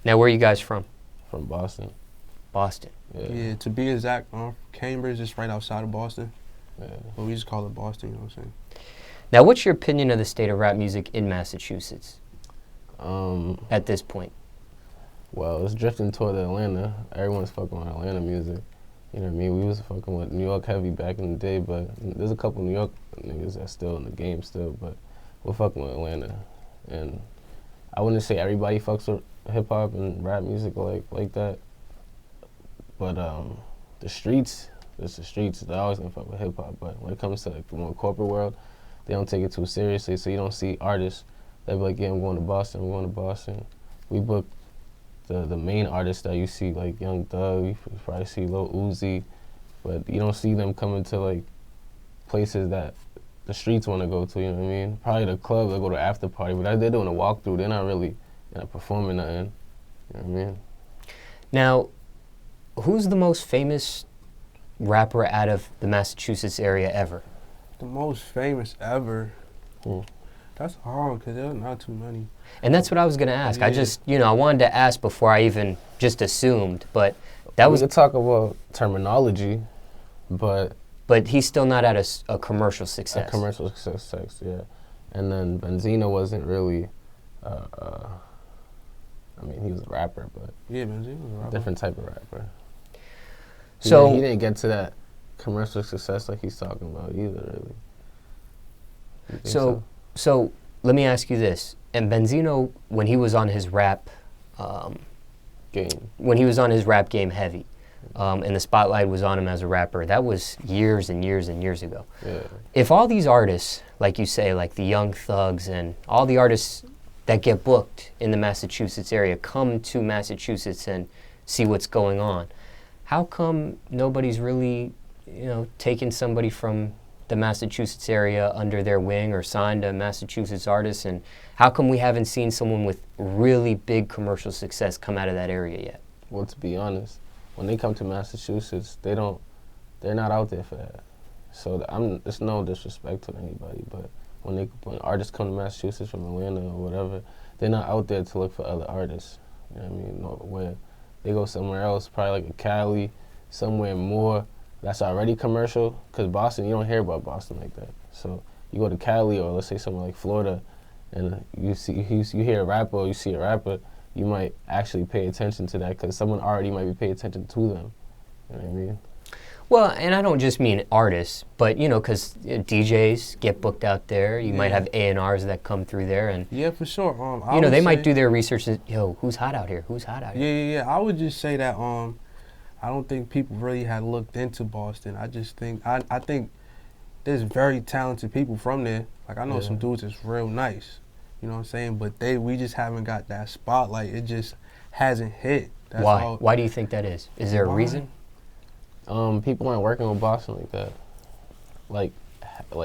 Now, where are you guys from? From Boston. Boston. Yeah, to be exact, Cambridge is right outside of Boston. Yeah. But we just call it Boston, you know what I'm saying? Now, what's your opinion of the state of rap music in Massachusetts at this point? Well, it's drifting toward Atlanta. Everyone's fucking with Atlanta music. You know what I mean? We was fucking with New York heavy back in the day, but there's a couple New York niggas that's still in the game still, but we're fucking with Atlanta. And I wouldn't say everybody fucks with hip-hop and rap music like that, but the streets, it's the streets, they're always gonna fuck with hip-hop, but when it comes to like the more corporate world, they don't take it too seriously, so you don't see artists that be like, yeah, I'm going to Boston. We book the main artists that you see, like Young Thug, you probably see Lil Uzi, but you don't see them coming to like places that the streets want to go to, you know what I mean? Probably the club, they'll go to after party, but they're doing a walkthrough, they're not really performing nothing, you know what I mean? Now, who's the most famous rapper out of the Massachusetts area ever? The most famous ever? That's hard, because there's not too many. And that's what I was going to ask. Yeah. I just, I wanted to ask before I even just assumed, but that was... We could talk about terminology, but he's still not at a commercial success. A commercial success, yeah. And then Benzino wasn't really, I mean, he was a rapper, but... Yeah, Benzino was a rapper. Different type of rapper. So he didn't get to that commercial success like he's talking about either, really. So let me ask you this. And Benzino, when he was on his rap game heavy, and the spotlight was on him as a rapper, that was years and years and years ago. Yeah. If all these artists, like you say, like the Young Thugs and all the artists that get booked in the Massachusetts area come to Massachusetts and see what's going on, how come nobody's really, taking somebody from the Massachusetts area under their wing or signed a Massachusetts artist? And how come we haven't seen someone with really big commercial success come out of that area yet? Well, to be honest, when they come to Massachusetts, they're not out there for that. So it's no disrespect to anybody, but when artists come to Massachusetts from Atlanta or whatever, they're not out there to look for other artists. You know what I mean? Where they go somewhere else, probably like a Cali, somewhere more that's already commercial, because Boston, you don't hear about Boston like that. So you go to Cali or let's say somewhere like Florida, and you hear a rapper or you see a rapper, you might actually pay attention to that because someone already might be paying attention to them. You know what I mean? Well, and I don't just mean artists, but because DJs get booked out there. You might have A&Rs that come through there, and yeah, for sure. they might do their research. And, who's hot out here? Who's hot out here? Yeah. I would just say that I don't think people really had looked into Boston. I just think I think there's very talented people from there. Like I know some dudes that's real nice. You know what I'm saying? But we just haven't got that spotlight. It just hasn't hit. That's Why? all. Why do you think that is? Is there a reason? People aren't working with Boston like that, like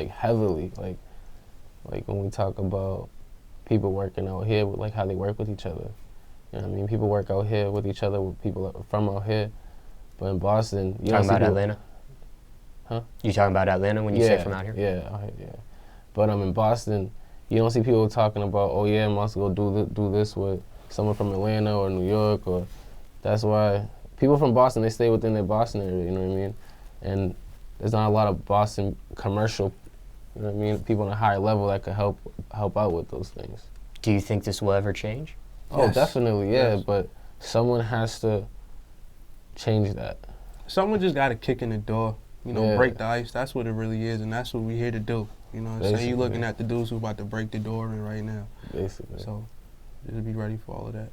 heavily. Like when we talk about people working out here, with like how they work with each other. You know what I mean? People work out here with each other, with people from out here. But in Boston, you talking about Atlanta? Huh? You talking about Atlanta when you say from out here? Yeah. But in Boston, you don't see people talking about, oh yeah, I must go do this with someone from Atlanta or New York, or that's why people from Boston, they stay within their Boston area, you know what I mean? And there's not a lot of Boston commercial, you know what I mean, people on a higher level that could help out with those things. Do you think this will ever change? Oh, Yes. definitely, yeah, but someone has to change that. Someone just got to kick in the door, break the ice. That's what it really is, and that's what we're here to do. You know what I'm saying? You're looking at the dudes who about to break the door in right now. Basically. So just be ready for all of that.